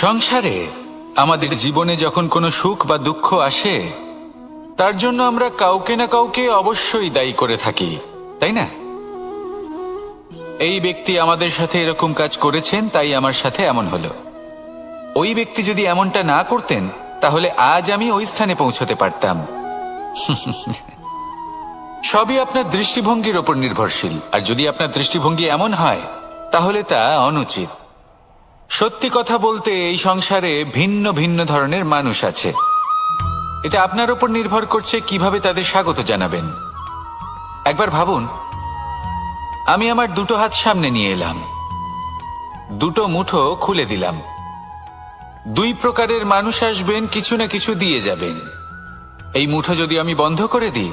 সংসারে আমাদের জীবনে যখন কোনো সুখ বা দুঃখ আসে, তার জন্য আমরা কাউকে না কাউকে অবশ্যই দায়ী করে থাকি, তাই না? এই ব্যক্তি আমাদের সাথে এরকম কাজ করেছেন, তাই আমার সাথে এমন হলো। ওই ব্যক্তি যদি এমনটা না করতেন, তাহলে আজ আমি ওই স্থানে পৌঁছতে পারতাম। সবই আপনার দৃষ্টিভঙ্গির ওপর নির্ভরশীল, আর যদি আপনার দৃষ্টিভঙ্গি এমন হয়, তাহলে তা অনুচিত। সত্যি কথা বলতে, এই সংসারে ভিন্ন ভিন্ন ধরনের মানুষ আছে। এটা আপনার উপর নির্ভর করছে কিভাবে তাদের স্বাগত জানাবেন। একবার ভাবুন, আমি আমার দুটো হাত সামনে নিয়ে এলাম, দুটো মুঠো খুলে দিলাম। দুই প্রকারের মানুষ আসবেন, কিছু না কিছু দিয়ে যাবেন। এই মুঠো যদি আমি বন্ধ করে দিই,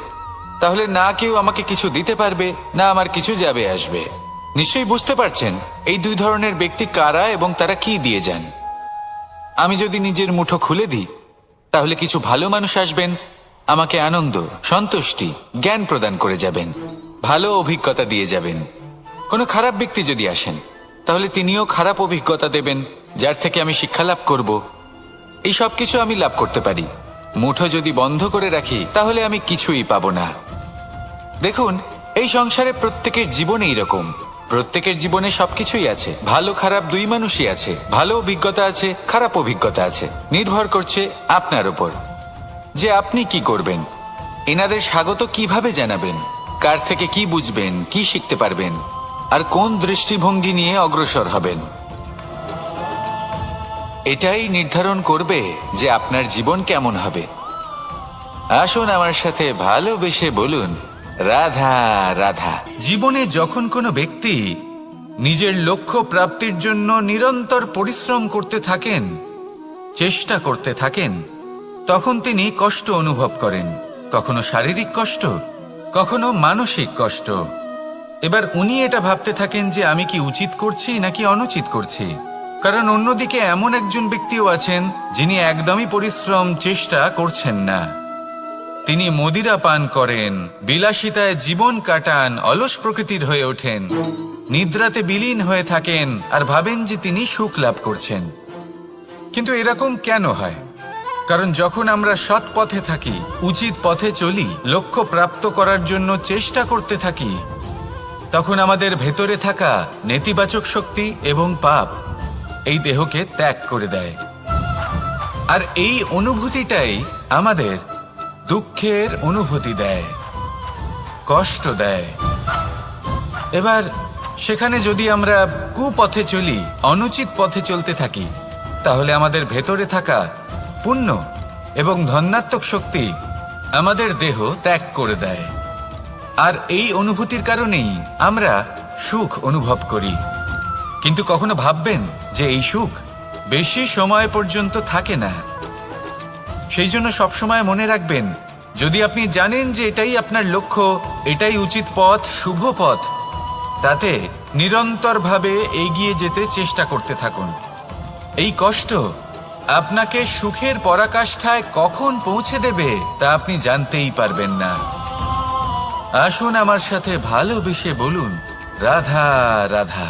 তাহলে না কেউ আমাকে কিছু দিতে পারবে, না আমার কিছু যাবে আসবে। নিশ্চয়ই বুঝতে পারছেন এই দুই ধরনের ব্যক্তি কারা এবং তারা কি দিয়ে যান। আমি যদি নিজের মুঠো খুলে দিই, তাহলে কিছু ভালো মানুষ আসবেন, আমাকে আনন্দ, সন্তুষ্টি, জ্ঞান প্রদান করে যাবেন, ভালো অভিজ্ঞতা দিয়ে যাবেন। কোনো খারাপ ব্যক্তি যদি আসেন, তাহলে তিনিও খারাপ অভিজ্ঞতা দেবেন, যার থেকে আমি শিক্ষা লাভ করব। এই সব কিছু আমি লাভ করতে পারি। মুঠো যদি বন্ধ করে রাখি, তাহলে আমি কিছুই পাবো না। দেখুন, এই সংসারে প্রত্যেকের জীবনে এইরকম। প্রত্যেকের জীবনে সবকিছুই আছে, ভালো খারাপ দুই মানুষই আছে। ভালো অভিজ্ঞতা আছে, খারাপ অভিজ্ঞতা আছে। নির্ভর করছে আপনার উপর যে আপনি কি করবেন। এনাদের স্বাগত কিভাবে জানাবেন, কার থেকে কি বুঝবেন, কি শিখতে পারবেন, আর কোন দৃষ্টিভঙ্গি নিয়ে অগ্রসর হবেন। এটাই নির্ধারণ করবে যে আপনার জীবন কেমন হবে। আসুন আমার সাথে ভালোবেসে বলুন, রাধা রাধা। জীবনে যখন কোনো ব্যক্তি নিজের লক্ষ্য প্রাপ্তির জন্য নিরন্তর পরিশ্রম করতে থাকেন, চেষ্টা করতে থাকেন, তখন তিনি কষ্ট অনুভব করেন। কখনো শারীরিক কষ্ট, কখনো মানসিক কষ্ট। এবার উনি এটা ভাবতে থাকেন যে আমি কি উচিত করছি নাকি অনুচিত করছি। কারণ অন্যদিকে এমন একজন ব্যক্তিও আছেন যিনি একদমই পরিশ্রম, চেষ্টা করছেন না। তিনি মদিরা পান করেন, বিলাসিতায় জীবন কাটান, অলস প্রকৃতির হয়ে ওঠেন, নিদ্রাতে বিলীন হয়ে থাকেন আর ভাবেন যে তিনি সুখ লাভ করছেন। কিন্তু এরকম কেন হয়? কারণ যখন আমরা সৎ পথে থাকি, উচিত পথে চলি, লক্ষ্য প্রাপ্ত করার জন্য চেষ্টা করতে থাকি, তখন আমাদের ভেতরে থাকা নেতিবাচক শক্তি এবং পাপ এই দেহকে ত্যাগ করে দেয়। আর এই অনুভূতিটাই আমাদের দুঃখের অনুভূতি দেয়, কষ্ট দেয়। এবার সেখানে যদি আমরা কুপথে চলি, অনুচিত পথে চলতে থাকি, তাহলে আমাদের ভেতরে থাকা পুণ্য এবং ধনাত্মক শক্তি আমাদের দেহ ত্যাগ করে দেয়। আর এই অনুভূতির কারণেই আমরা সুখ অনুভব করি। কিন্তু কখনো ভাববেন যে এই সুখ বেশি সময় পর্যন্ত থাকে না। সেই জন্য সবসময় মনে রাখবেন, যদি আপনি জানেন যে এটাই আপনার লক্ষ্য, এটাই উচিত পথ, শুভ পথ, তাতে নিরন্তরভাবে এগিয়ে যেতে চেষ্টা করতে থাকুন। এই কষ্ট আপনাকে সুখের পরাকাষ্ঠায় কখন পৌঁছে দেবে তা আপনি জানতেই পারবেন না। আসুন আমার সাথে ভালোবেসে বলুন, রাধা রাধা।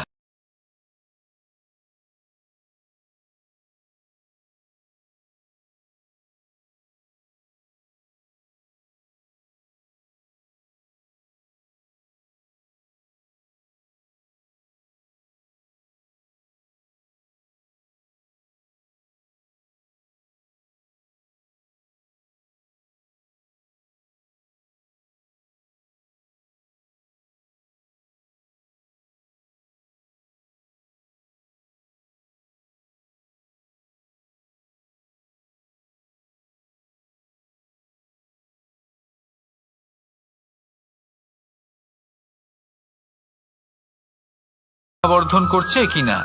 বর্ধন করছে কিনা,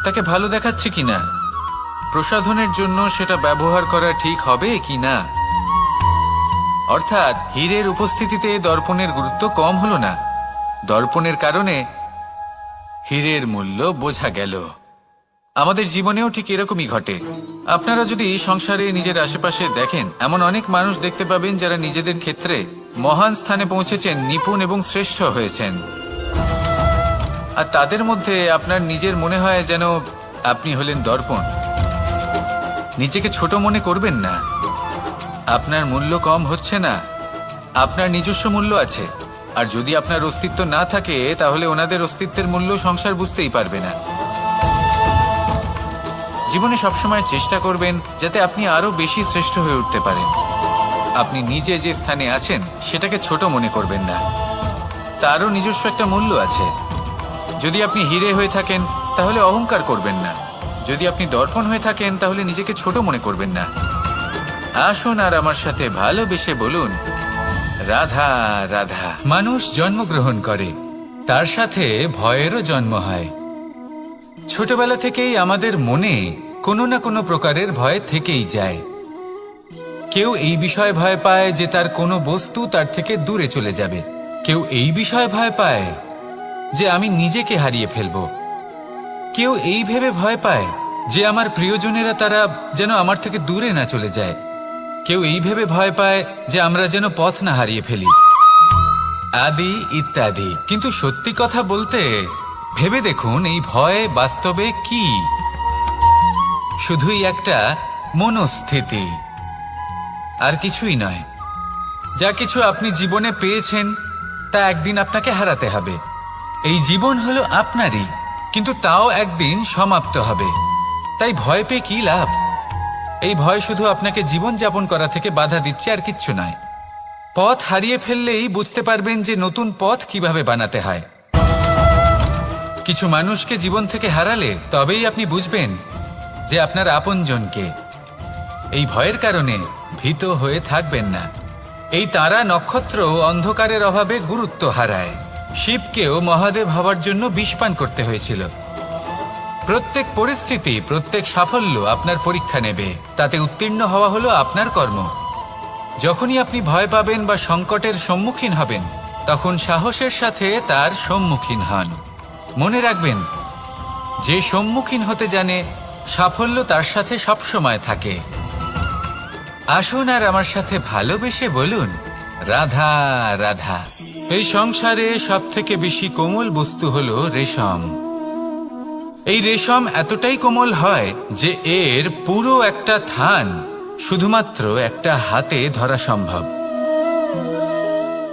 তাকে ভালো দেখাচ্ছে কিনা, প্রসাধনের জন্য সেটা ব্যবহার করা ঠিক হবে কিনা। অর্থাৎ হীরের উপস্থিতিতে দর্পণের গুরুত্ব কম হলো না, দর্পণের কারণে হীরের মূল্য বোঝা গেল। আমাদের জীবনেও ঠিক এরকমই ঘটে। আপনারা যদি সংসারে নিজের আশেপাশে দেখেন, এমন অনেক মানুষ দেখতে পাবেন যারা নিজেদের ক্ষেত্রে মহান স্থানে পৌঁছেছেন, নিপুণ এবং শ্রেষ্ঠ হয়েছেন। আর তাদের মধ্যে আপনার নিজের মনে হয় যেন আপনি হলেন দর্পণ। নিজেকে ছোট মনে করবেন না। আপনার মূল্য কম হচ্ছে না, আপনার নিজস্ব মূল্য আছে। আর যদি আপনার অস্তিত্ব না থাকে তাহলে ওনাদের অস্তিত্বের মূল্য সংসার বুঝতেই পারবে না। জীবনে সবসময় চেষ্টা করবেন যাতে আপনি আরো বেশি শ্রেষ্ঠ হয়ে উঠতে পারেন। আপনি নিজে যে স্থানে আছেন সেটাকে ছোট মনে করবেন না, তারও নিজস্ব একটা মূল্য আছে। যদি আপনি হিরে হয়ে থাকেন তাহলে অহংকার করবেন না, যদি আপনি দর্পণ হয়ে থাকেন তাহলে নিজেকে ছোট মনে করবেন না। আসুন আর আমার সাথে ভালোবেসে বলুন, রাধা রাধা। মানুষ জন্মগ্রহণ করে, তার সাথে ভয়েরও জন্ম হয়। ছোটবেলা থেকেই আমাদের মনে কোনো না কোনো প্রকারের ভয় থেকেই যায়। কেউ এই বিষয়ে ভয় পায় যে তার কোনো বস্তু তার থেকে দূরে চলে যাবে, কেউ এই বিষয়ে ভয় পায় যে আমি নিজেকে হারিয়ে ফেলব, কেউ এই ভেবে ভয় পায় যে আমার প্রিয়জনেরা তারা যেন আমার থেকে দূরে না চলে যায়, কেউ এই ভেবে ভয় পায় যে আমরা যেন পথ না হারিয়ে ফেলি, আদি ইত্যাদি। কিন্তু সত্যি কথা বলতে ভেবে দেখুন, এই ভয় বাস্তবে কি? শুধুই একটা মনস্থিতি, আর কিছুই নয়। যা কিছু আপনি জীবনে পেয়েছেন তা একদিন আপনাকে হারাতে হবে। এই জীবন হলো আপনারই, কিন্তু তাও একদিন সমাপ্ত হবে। তাই ভয় পেয়ে কি লাভ? এই ভয় শুধু আপনাকে জীবন যাপন করা থেকে বাধা দিচ্ছে, আর কিচ্ছু নয়। পথ হারিয়ে ফেললেই বুঝতে পারবেন যে নতুন পথ কিভাবে বানাতে হয়। কিছু মানুষকে জীবন থেকে হারালে তবেই আপনি বুঝবেন যে আপনার আপনজনকে। এই ভয়ের কারণে ভীত হয়ে থাকবেন না। এই তারা নক্ষত্র অন্ধকারের অভাবে গুরুত্ব হারায়। শিবকেও মহাদেব হওয়ার জন্য বিষপান করতে হয়েছিল। প্রত্যেক পরিস্থিতি, প্রত্যেক সাফল্য আপনার পরীক্ষা নেবে, তাতে উত্তীর্ণ হওয়া হলো আপনার কর্ম। যখনই আপনি ভয় পাবেন বা সংকটের সম্মুখীন হবেন, তখন সাহসের সাথে তার সম্মুখীন হন। মনে রাখবেন, যে সম্মুখীন হতে জানে সাফল্য তার সাথে সবসময় থাকে। আসুন আর আমার সাথে ভালোবেসে বলুন, রাধা রাধা। এই সংসারে সব থেকে বেশি কোমল বস্তু হলো রেশম। এই রেশম এতটাই কোমল হয় যে এর পুরো একটা থান শুধুমাত্র একটা হাতে ধরা সম্ভব।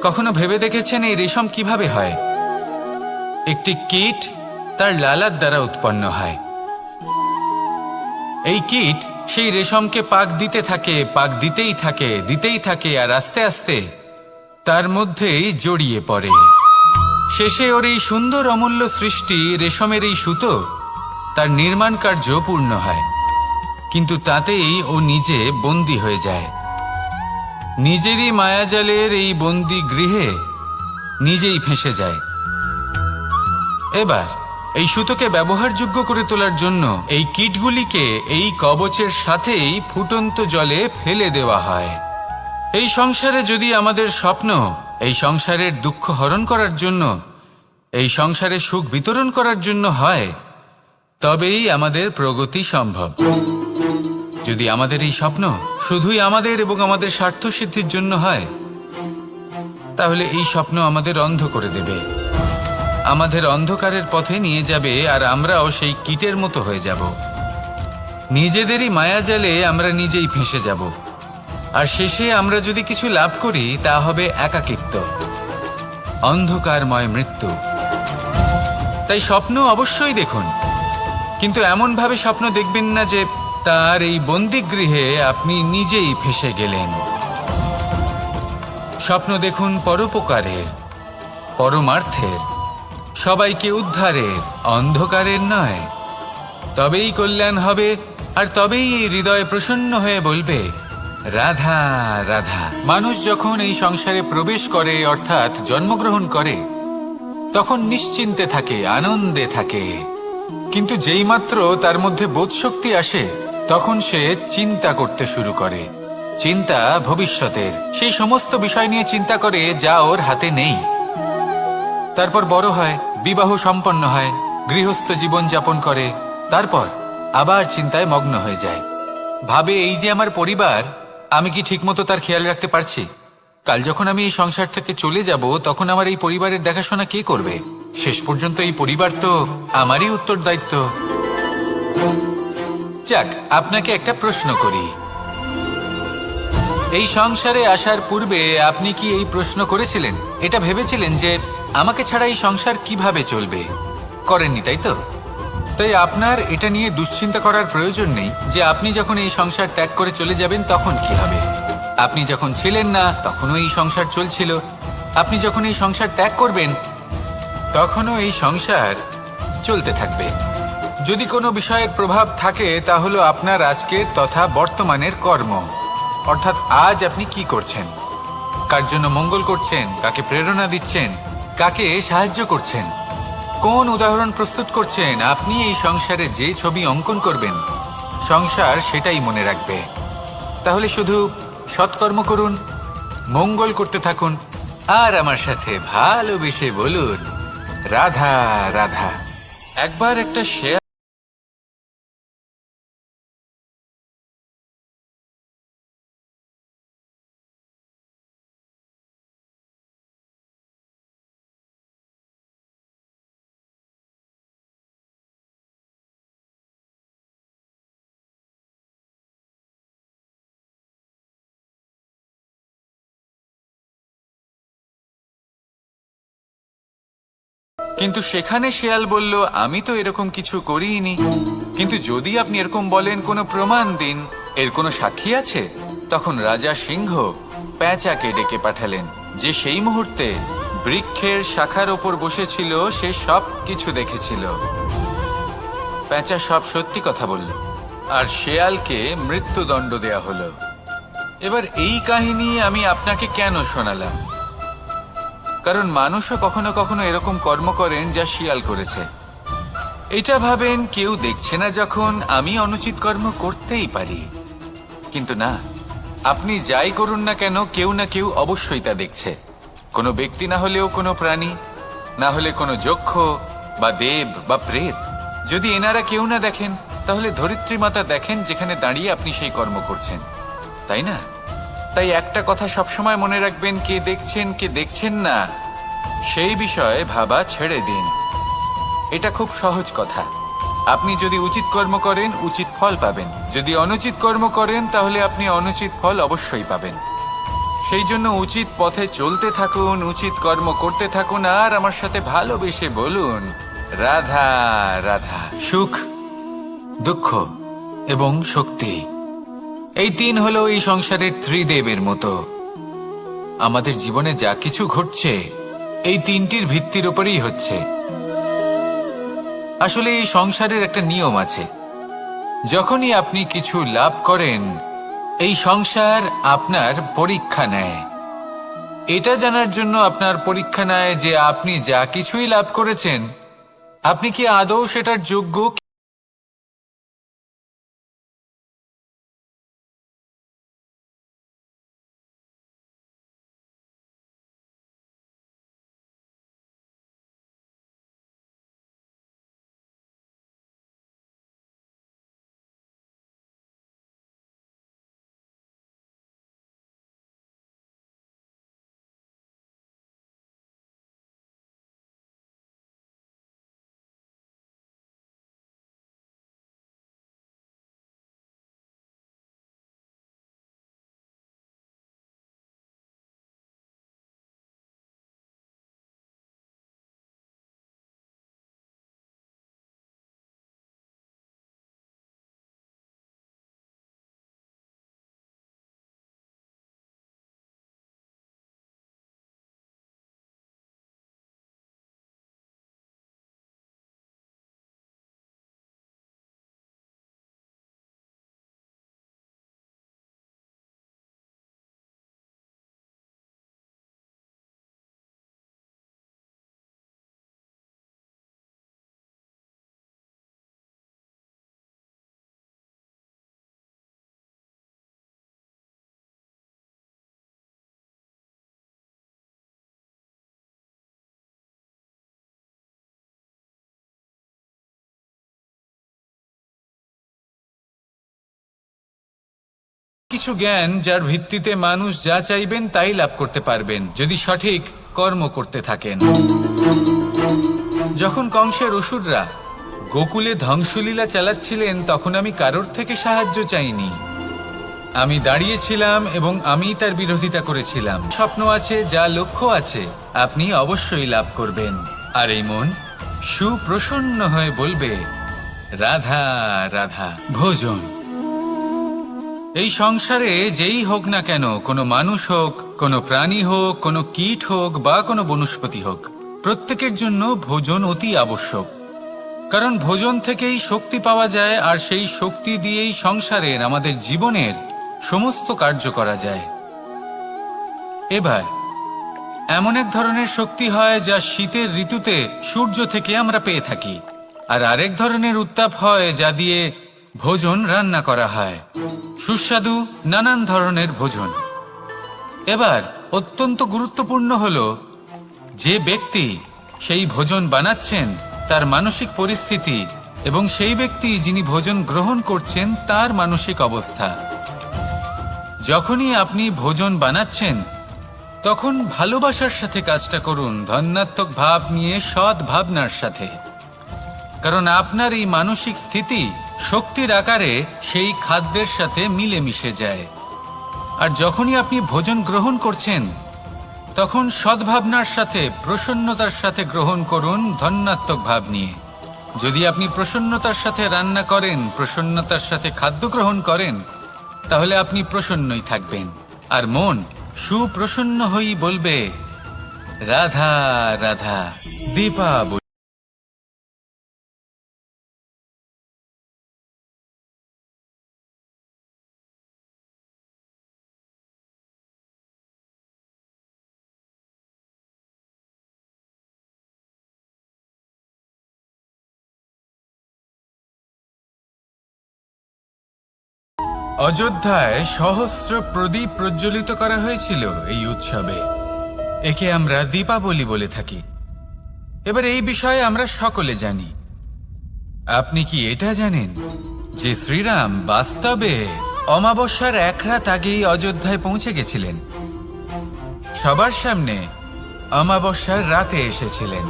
কখনো ভেবে দেখেছেন এই রেশম কিভাবে হয়? একটি কীট তার লালার দ্বারা উৎপন্ন হয়। এই কীট সেই রেশমকে পাক দিতে থাকে, পাক দিতেই থাকে, দিতেই থাকে, আর আস্তে আস্তে তার মধ্যেই জড়িয়ে পড়ে। শেষে ওর এই সুন্দর অমূল্য সৃষ্টি রেশমের এই সুতো, তার নির্মাণ কার্য পূর্ণ হয়। কিন্তু তাতেই ও নিজে বন্দী হয়ে যায়। নিজেরই মায়াজালের এই বন্দী গৃহে নিজেই ফেঁসে যায়। এবার এই সুতোকে ব্যবহারযোগ্য করে তোলার জন্য এই কীটগুলিকে এই কবচের সাথেই ফুটন্ত জলে ফেলে দেওয়া হয়। এই সংসারে যদি আমাদের স্বপ্ন এই সংসারের দুঃখ হরণ করার জন্য, এই সংসারে সুখ বিতরণ করার জন্য হয়, তবেই আমাদের প্রগতি সম্ভব। যদি আমাদের এই স্বপ্ন শুধুই আমাদের এবং আমাদের স্বার্থ সিদ্ধির জন্য হয়, তাহলে এই স্বপ্ন আমাদের অন্ধ করে দেবে, আমাদের অন্ধকারের পথে নিয়ে যাবে, আর আমরাও সেই কীটের মতো হয়ে যাব। নিজেদেরই মায়াজালে আমরা নিজেই ফেঁসে যাব, আর শেষে আমরা যদি কিছু লাভ করি তা হবে একাকিত্ব, অন্ধকারময় মৃত্যু। তাই স্বপ্ন অবশ্যই দেখুন, কিন্তু এমনভাবে স্বপ্ন দেখবেন না যে তার এই বন্দিগৃহে আপনি নিজেই ফেঁসে গেলেন। স্বপ্ন দেখুন পরোপকারের, পরমার্থের, সবাইকে উদ্ধারের, অন্ধকারের নয়। তবেই কল্যাণ হবে, আর তবেই এই হৃদয় প্রসন্ন হয়ে বলবে, রাধা রাধা। মানুষ যখন এই সংসারে প্রবেশ করে, অর্থাৎ জন্মগ্রহণ করে, তখন নিশ্চিন্তে থাকে, আনন্দে থাকে। কিন্তু যেইমাত্র তার মধ্যে বোধশক্তি আসে, তখন সে চিন্তা করতে শুরু করে। চিন্তা ভবিষ্যতের, সেই সমস্ত বিষয় নিয়ে চিন্তা করে যা ওর হাতে নেই। তারপর বড় হয়, বিবাহ সম্পন্ন হয়, গৃহস্থ জীবন যাপন করে, তারপর আবার চিন্তায় মগ্ন হয়ে যায়। ভাবে, এই যে আমার পরিবার, আমি কি ঠিকমতো তার খেয়াল রাখতে পারছি? কাল যখন আমি এই সংসার থেকে চলে যাব, তখন আমার এই পরিবারের দেখাশোনা কে করবে? শেষ পর্যন্ত এই পরিবার তো আমারই উত্তরদায়িত্ব। যাক, আপনাকে একটা প্রশ্ন করি। এই সংসারে আসার পূর্বে আপনি কি এই প্রশ্ন করেছিলেন, এটা ভেবেছিলেন যে আমাকে ছাড়া এই সংসার কিভাবে চলবে? করেননি, তাই তো? তাই আপনার এটা নিয়ে দুশ্চিন্তা করার প্রয়োজন নেই যে আপনি যখন এই সংসার ত্যাগ করে চলে যাবেন তখন কি হবে। আপনি যখন ছিলেন না তখনও এই সংসার চলছিল, আপনি যখন এই সংসার ত্যাগ করবেন তখনও এই সংসার চলতে থাকবে। যদি কোনো বিষয়ের প্রভাব থাকে তা হলো আপনার আজকের তথা বর্তমানের কর্ম, অর্থাৎ আজ আপনি কি করছেন, কার জন্য মঙ্গল করছেন, কাকে প্রেরণা দিচ্ছেন, কাকে সাহায্য করছেন, কোন উদাহরণ প্রস্তুত করছেন। আপনি এই সংসারে যে ছবি অঙ্কন করবেন সংসার সেটাই মনে রাখবে। তাহলে শুধু সৎকর্ম করুন, মঙ্গল করতে থাকুন, আর আমার সাথে ভালোবেসে বলুন রাধা রাধা। একবার একটা শেয়াল কিন্তু সেখানে শেয়াল বলল, আমি তো এরকম কিছু করিনি। কিন্তু যদি আপনি এরকম বলেন, কোনো প্রমাণ দিন, এর কোনো সাক্ষী আছে? তখন রাজা সিংহ পেঁচাকে ডেকে পাঠালেন, যে সেই মুহূর্তে বৃক্ষের শাখার ওপর বসেছিল, সে সব কিছু দেখেছিল। পেঁচা সব সত্যি কথা বলল, আর শেয়ালকে মৃত্যুদণ্ড দেয়া হলো। এবার এই কাহিনী আমি আপনাকে কেন শোনালাম? কারণ মানুষও কখনো কখনো এরকম কর্ম করেন যা শিয়াল করেছে। এটা ভাবেন কেউ দেখছে না, যখন আমি অনুচিত কর্ম করতেই পারি। কিন্তু না, আপনি যাই করুন না কেন, কেউ না কেউ অবশ্যই তা দেখছে। কোনো ব্যক্তি না হলেও কোনো প্রাণী, না হলে কোনো যক্ষ বা দেব বা প্রেত। যদি এনারা কেউ না দেখেন, তাহলে ধরিত্রী মাতা দেখেন, যেখানে দাঁড়িয়ে আপনি সেই কর্ম করছেন, তাই না? তাই একটা কথা সবসময় মনে রাখবেন, কে দেখছেন কে দেখছেন না সেই বিষয়ে ভাবা ছেড়ে দিন। এটা খুব সহজ কথা। আপনি যদি উচিত কর্ম করেন উচিত ফল পাবেন, যদি অনুচিত কর্ম করেন তাহলে আপনি অনুচিত ফল অবশ্যই পাবেন। সেই জন্য উচিত পথে চলতে থাকুন, উচিত কর্ম করতে থাকুন, আর আমার সাথে ভালোবেসে বলুন রাধা রাধা। সুখ, দুঃখ এবং শক্তি, এই তিন হলো এই সংসারের ত্রিদেবের মতো। আমাদের জীবনে যা কিছু ঘটছে এই তিনটির ভিত্তির উপরেই হচ্ছে। আসলে এই সংসারের একটা নিয়ম আছে, যখনই আপনি কিছু লাভ করেন এই সংসার আপনার পরীক্ষা নেয়। এটা জানার জন্য আপনার পরীক্ষা নেয় যে আপনি যা কিছুই লাভ করেছেন আপনি কি আদৌ সেটার যোগ্য। কিছু জ্ঞান যার ভিত্তিতে মানুষ যা চাইবেন তাই লাভ করতে পারবেন, যদি সঠিক কর্ম করতে থাকেন। যখন কংসের অসুররা গোকুলে ধ্বংসলীলা চালাচ্ছিলেন তখন আমি কারোর থেকে সাহায্য চাইনি। আমি দাঁড়িয়েছিলাম এবং আমি তার বিরোধিতা করেছিলাম। স্বপ্ন আছে, যা লক্ষ্য আছে, আপনি অবশ্যই লাভ করবেন। আর এই মন সুপ্রসন্ন হয়ে বলবে, রাধা রাধা। ভোজন এই সংসারে যেই হোক না কেন, কোনো মানুষ হোক, কোনো প্রাণী হোক, কোনো কীট হোক বা কোনো বনস্পতি হোক, প্রত্যেকের জন্য ভোজন অতি আবশ্যক। কারণ ভোজন থেকেই শক্তি পাওয়া যায়, আর সেই শক্তি দিয়েই সংসারের, আমাদের জীবনের সমস্ত কার্য করা যায়। এবার এমন এক ধরনের শক্তি হয় যা শীতের ঋতুতে সূর্য থেকে আমরা পেয়ে থাকি, আর আরেক ধরনের উত্তাপ হয় যা দিয়ে ভোজন রান্না করা হয়, সুস্বাদু নানান ধরনের ভোজন। এবার অত্যন্ত গুরুত্বপূর্ণ হলো যে ব্যক্তি সেই ভোজন বানাচ্ছেন তার মানসিক পরিস্থিতি এবং সেই ব্যক্তি যিনি ভোজন গ্রহণ করছেন তার মানসিক অবস্থা। যখনই আপনি ভোজন বানাচ্ছেন তখন ভালোবাসার সাথে কাজটা করুন, ধন্যাত্মক ভাব নিয়ে, সৎ ভাবনার সাথে। কারণ আপনার এই মানসিক স্থিতি শক্তির আকারে সেই খাদ্যের সাথে মিলেমিশে যায়। আর যখনই আপনি ভোজন গ্রহণ করছেন তখন সদ্ভাবনার সাথে, প্রসন্নতার সাথে গ্রহণ করুন, ধন্যাত্মক ভাব নিয়ে। যদি আপনি প্রসন্নতার সাথে রান্না করেন, প্রসন্নতার সাথে খাদ্য গ্রহণ করেন, তাহলে আপনি প্রসন্নই থাকবেন। আর মন সুপ্রসন্ন হয়েই বলবে, রাধা রাধা। দীপাবলি। অযোধ্যায় সহস্র প্রদীপ প্রজ্বলিত করা হয়েছিল এই উৎসবে। একে আমরা দীপাবলি বলে থাকি। এবার এই বিষয়ে আমরা সকলে জানি। আপনি কি এটা জানেন যে শ্রীরাম বাস্তবে অমাবস্যার এক রাত আগেই অযোধ্যায় পৌঁছে গেছিলেন? সবার সামনে অমাবস্যার রাতে এসেছিলেন।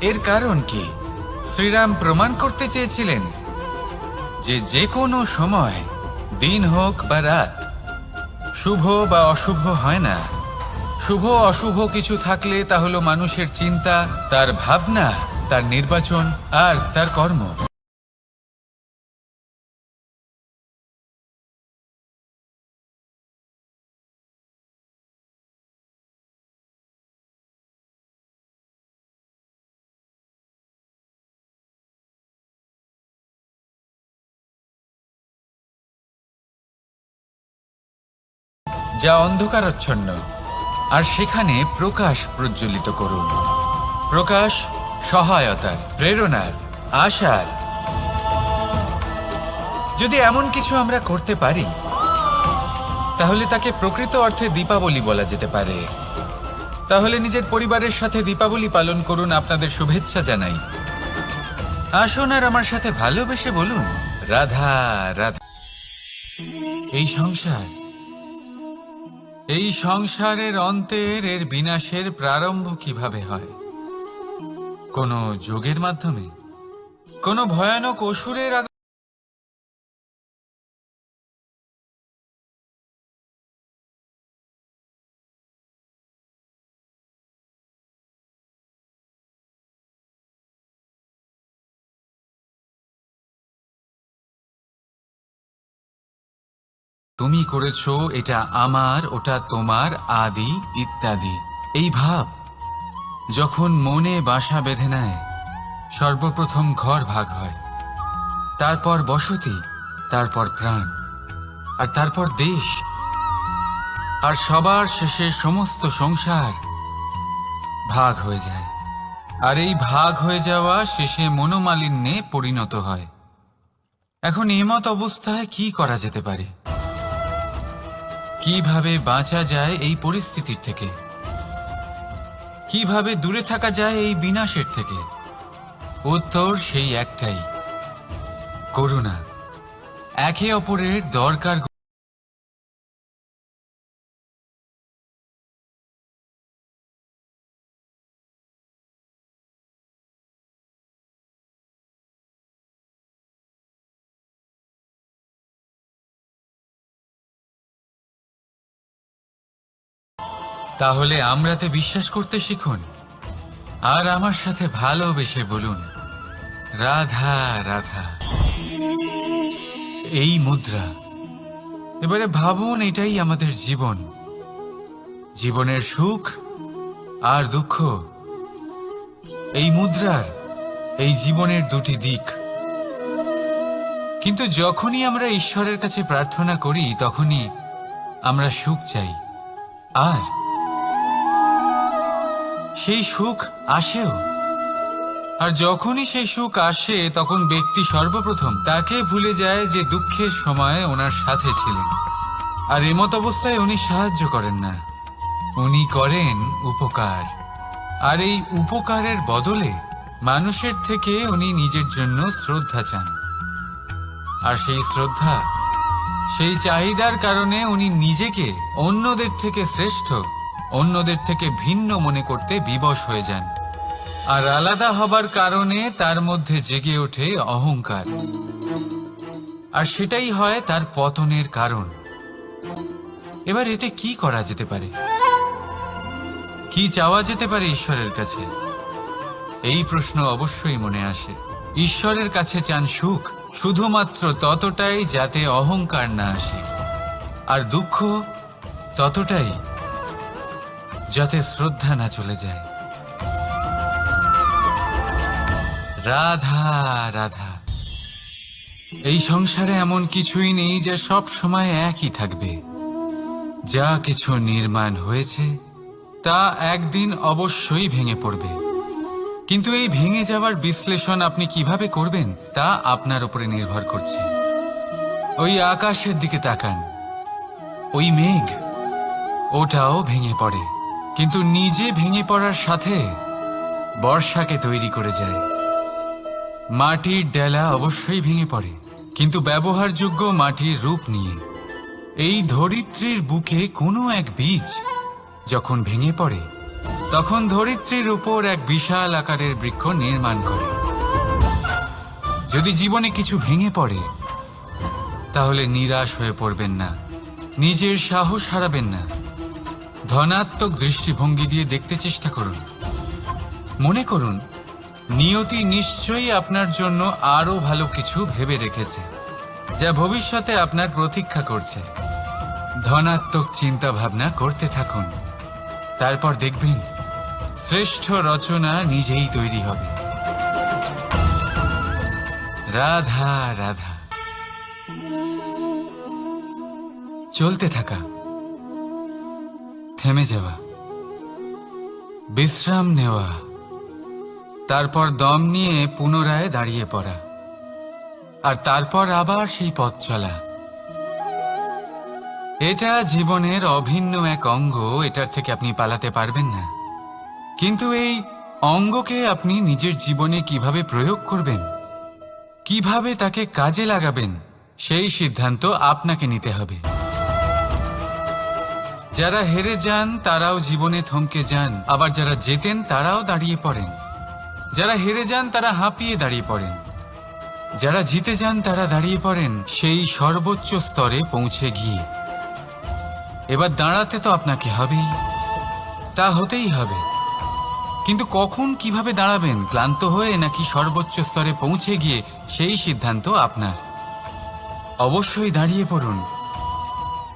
এর কারণ কি? শ্রীরাম প্রমাণ করতে চেয়েছিলেন যে যে কোনো সময়, দিন হোক বা রাত, শুভ বা অশুভ হয় না। শুভ অশুভ কিছু থাকলে তা হলো মানুষের চিন্তা, তার ভাবনা, তার নির্বাচন আর তার কর্ম। যা অন্ধকারাচ্ছন্ন, আর সেখানে প্রকাশ প্রজ্বলিত করুন। প্রকাশ সহায়তার, প্রেরণার, আশার। যদি এমন কিছু আমরা করতে পারি তাহলে তাকে প্রকৃত অর্থে দীপাবলি বলা যেতে পারে। তাহলে নিজের পরিবারের সাথে দীপাবলি পালন করুন। আপনাদের শুভেচ্ছা জানাই। আসুন আর আমার সাথে ভালোবেসে বলুন, রাধা রাধা। এই সংসার, এই সংসারের অন্তের, এর বিনাশের প্রারম্ভ কিভাবে হয়? কোনো যোগের মাধ্যমে, কোনো ভয়ানক অসুরের তুমি করেছো, এটা আমার, ওটা তোমার, আদি ইত্যাদি। এই ভাব যখন মনে বাসা বেঁধে নেয়, সর্বপ্রথম ঘর ভাগ হয়, তারপর বসতি, তারপর প্রাণ, আর তারপর দেশ, আর সবার শেষে সমস্ত সংসার ভাগ হয়ে যায়। আর এই ভাগ হয়ে যাওয়া শেষে মনোমালিন্যে পরিণত হয়। এখন এমত অবস্থায় কি করা যেতে পারে? কিভাবে বাঁচা যায় এই পরিস্থিতির থেকে? কিভাবে দূরে থাকা যায় এই বিনাশের থেকে? উত্তর সেই একটাই, করুণা। একে অপরের দরকার তাহলে আমরাতে বিশ্বাস করতে শিখুন আর আমার সাথে ভালোবেসে বলুন, রাধা রাধা। এই মুদ্রা, এবারে ভাবুন এটাই আমাদের জীবন, জীবনের সুখ আর দুঃখ। এই মুদ্রার, এই জীবনের দুটি দিক। কিন্তু যখনই আমরা ঈশ্বরের কাছে প্রার্থনা করি তখনই আমরা সুখ চাই, আর সেই সুখ আসেও। আর যখনই সেই সুখ আসে তখন ব্যক্তি সর্বপ্রথম তাকে ভুলে যায় যে দুঃখের সময় ওনার সাথে ছিলেন। আর এমত অবস্থায় উনি সাহায্য করেন না, উনি করেন উপকার। আর এই উপকারের বদলে মানুষের থেকে উনি নিজের জন্য শ্রদ্ধা চান। আর সেই শ্রদ্ধা, সেই চাহিদার কারণে উনি নিজেকে অন্যদের থেকে শ্রেষ্ঠ, অন্যদের থেকে ভিন্ন মনে করতে বিবশ হয়ে যান। আর আলাদা হবার কারণে তার মধ্যে জেগে ওঠে অহংকার, আর সেটাই হয় তার পতনের কারণ। এবার এতে কি করা যেতে পারে, কি চাওয়া যেতে পারে ঈশ্বরের কাছে? এই প্রশ্ন অবশ্যই মনে আসে। ঈশ্বরের কাছে চান সুখ, শুধুমাত্র ততটাই যাতে অহংকার না আসে, আর দুঃখ ততটাই যাতে শ্রদ্ধা না চলে যায়। রাধা রাধা। এই সংসারে এমন কিছুই নেই যে সব সময় একই থাকবে। যা কিছু নির্মাণ হয়েছে তা একদিন অবশ্যই ভেঙে পড়বে, কিন্তু এই ভেঙে যাওয়ার বিশ্লেষণ আপনি কিভাবে করবেন তা আপনার উপরে নির্ভর করছে। ওই আকাশের দিকে তাকান, ওই মেঘ, ওটাও ভেঙে পড়ে, কিন্তু নিজে ভেঙে পড়ার সাথে বর্ষাকে তৈরি করে যায়। মাটির ডেলা অবশ্যই ভেঙে পড়ে, কিন্তু ব্যবহারযোগ্য মাটির রূপ নিয়ে। এই ধরিত্রীর বুকে কোনো এক বীজ যখন ভেঙে পড়ে তখন ধরিত্রীর উপর এক বিশাল আকারের বৃক্ষ নির্মাণ করে। যদি জীবনে কিছু ভেঙে পড়ে তাহলে নিরাশ হয়ে পড়বেন না, নিজের সাহস হারাবেন না। ধনাত্মক দৃষ্টিভঙ্গি দিয়ে দেখতে চেষ্টা করুন। মনে করুন নিয়তি নিশ্চয়ই আপনার জন্য আরো ভালো কিছু ভেবে রেখেছে, যা ভবিষ্যতে আপনার প্রতীক্ষা করছে। ধনাত্মক চিন্তা ভাবনা করতে থাকুন, তারপর দেখবেন শ্রেষ্ঠ রচনা নিজেই তৈরি হবে। রাধা রাধা। চলতে থাকা, থেমে যাওয়া, বিশ্রাম নেওয়া, তারপর দম নিয়ে পুনরায় দাঁড়িয়ে পড়া, আর তারপর আবার সেই পথ চলা। এটা জীবনের অভিন্ন এক অঙ্গ, এটার থেকে আপনি পালাতে পারবেন না। কিন্তু এই অঙ্গকে আপনি নিজের জীবনে কিভাবে প্রয়োগ করবেন, কিভাবে তাকে কাজে লাগাবেন, সেই সিদ্ধান্ত আপনাকে নিতে হবে। যারা হেরে যান তারাও জীবনে থমকে যান, আবার যারা জেতেন তারাও দাঁড়িয়ে পড়েন। যারা হেরে যান তারা হাঁপিয়ে দাঁড়িয়ে পড়েন, যারা জিতে যান তারা দাঁড়িয়ে পড়েন সেই সর্বোচ্চ স্তরে পৌঁছে গিয়ে। এবার দাঁড়াতে তো আপনাকে হবেই, তা হতেই হবে। কিন্তু কখন কিভাবে দাঁড়াবেন, ক্লান্ত হয়ে নাকি সর্বোচ্চ স্তরে পৌঁছে গিয়ে, সেই সিদ্ধান্ত আপনার। অবশ্যই দাঁড়িয়ে পড়ুন,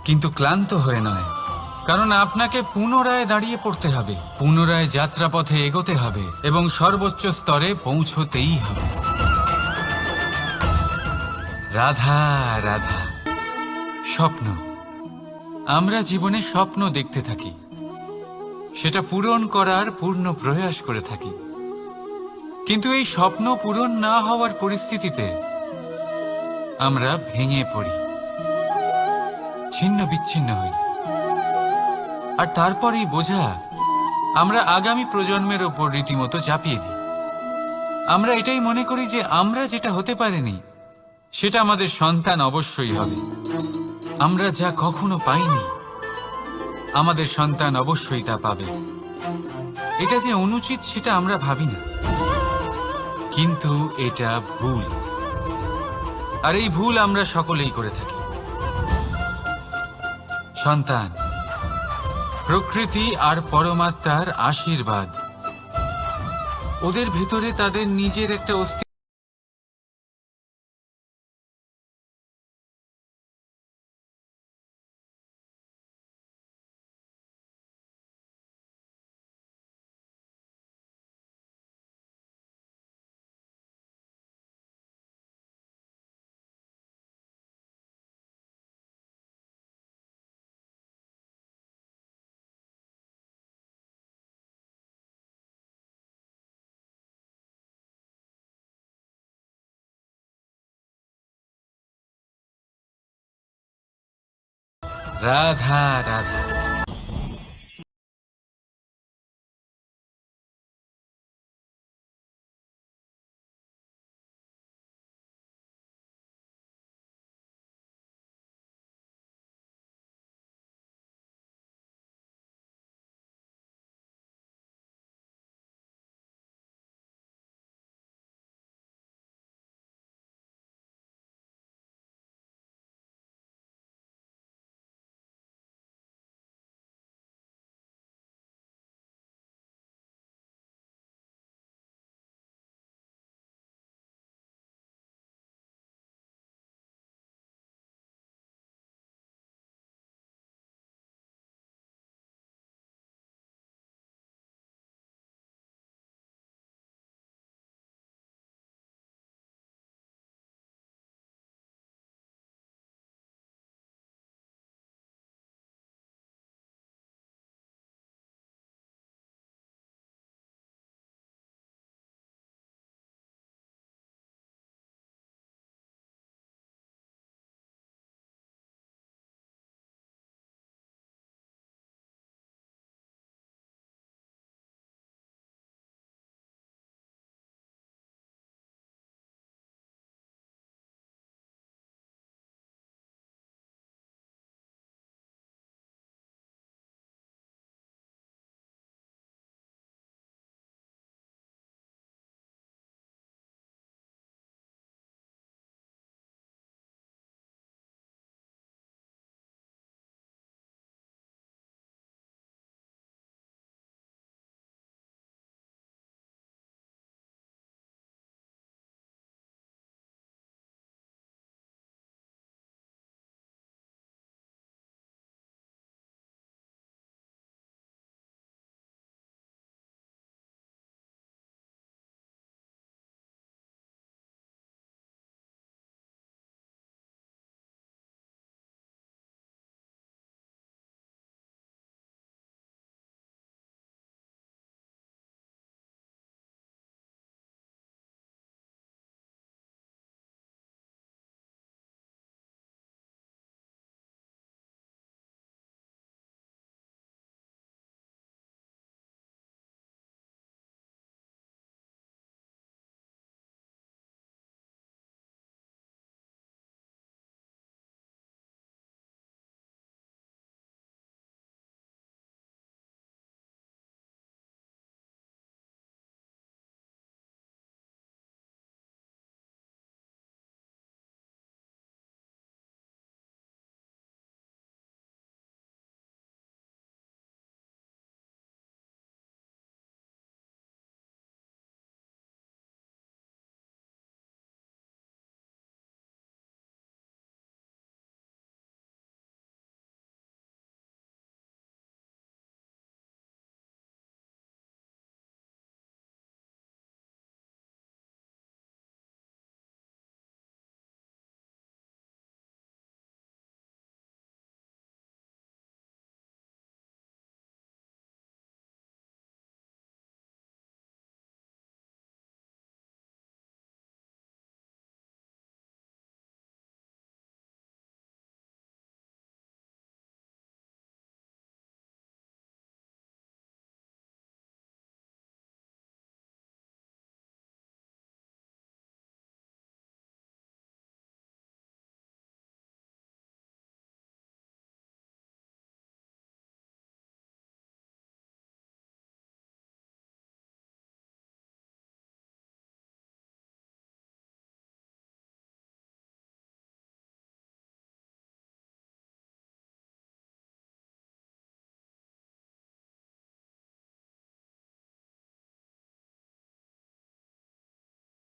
কিন্তু ক্লান্ত হয়ে নয়, কারণ আপনাকে পুনরায় দাঁড়িয়ে পড়তে হবে, পুনরায় যাত্রাপথে এগোতে হবে এবং সর্বোচ্চ স্তরে পৌঁছতেই হবে। রাধা রাধা। স্বপ্ন, আমরা জীবনে স্বপ্ন দেখতে থাকি, সেটা পূরণ করার পূর্ণ প্রয়াস করে থাকি। কিন্তু এই স্বপ্ন পূরণ না হওয়ার পরিস্থিতিতে আমরা ভেঙে পড়ি, ছিন্ন বিচ্ছিন্ন হই, আর তারপরেই বোঝা আমরা আগামী প্রজন্মের ওপর রীতিমতো চাপিয়ে দিই। আমরা এটাই মনে করি যে আমরা যেটা হতে পারিনি সেটা আমাদের সন্তান অবশ্যই হবে। আমরা যা কখনো পাইনি আমাদের সন্তান অবশ্যই তা পাবে। এটা যে অনুচিত সেটা আমরা ভাবি না, কিন্তু এটা ভুল, আর এই ভুল আমরা সকলেই করে থাকি। সন্তান, প্রকৃতি আর পরমাত্মার আশীর্বাদ। ওদের ভেতরে তাদের নিজের একটা অস্তিত্ব। রাধা রাধা।